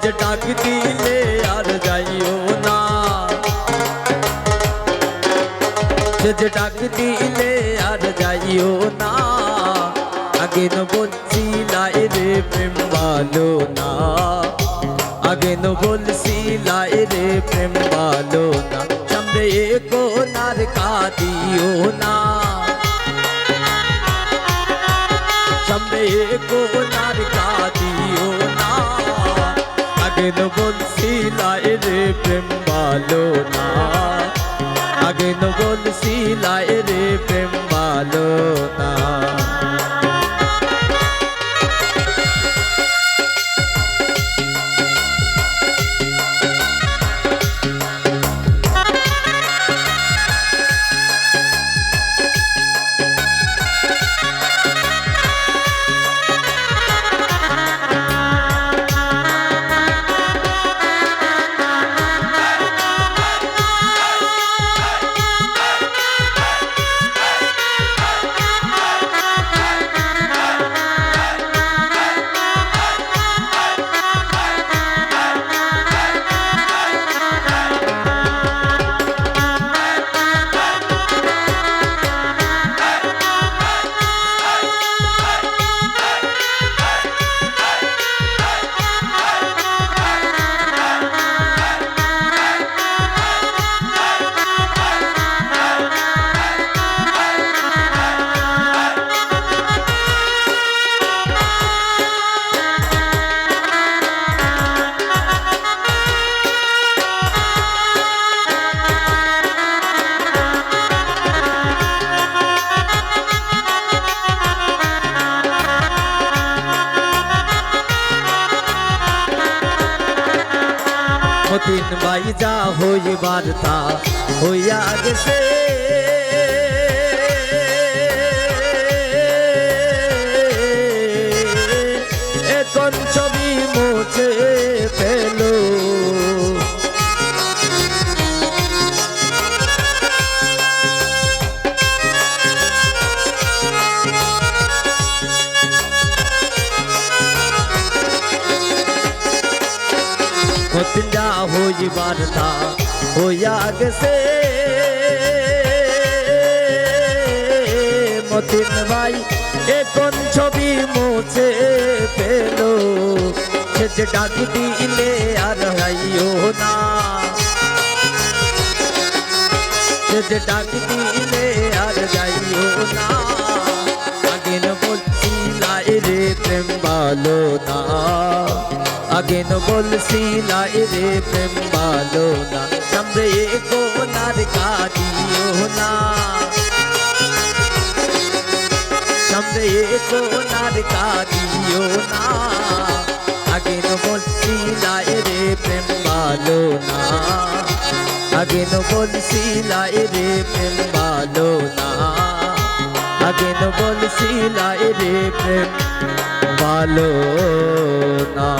যে ডাক দিলে আর যাইও না, যে ডাক দিলে আর যাইও না। আগে ন বলছিলাই রে প্রেম ভালো না, আগে ন বলছিলাই রে প্রেম ভালো না। সামনে কোনার কাঁদিও না, সামনে কোনার কাঁদিও না। আগে ন বলছিলাই রে প্রেম ভালো না, আগে ন বলছিলাই রে প্রেম ভালো না। মতিন ভাই যা হইবার তা হইয়া গেছে, এখন ছবি মুছে ফেলো। মতিন যা হইবার তা হইয়া গেছে, মতিন ভাই এখন ছবি মুছে ফেলো। সে যে ডাক দিলে আর যাইও না, সে যে ডাক দিলে আর যাইও না। আগে ন বলছিলাই রে প্রেম ভালো না, আগে ন বলছিলাই রে প্রেম ভালো না। সামনে কোনার কাঁদিও না, সামনে কোনার কাঁদিও না। আগে ন বলছিলাই রে প্রেম ভালো না, আগে ন বলছিলাই রে প্রেম ভালো না, আগে ন বলছিলাই রে প্রেম ভালো না।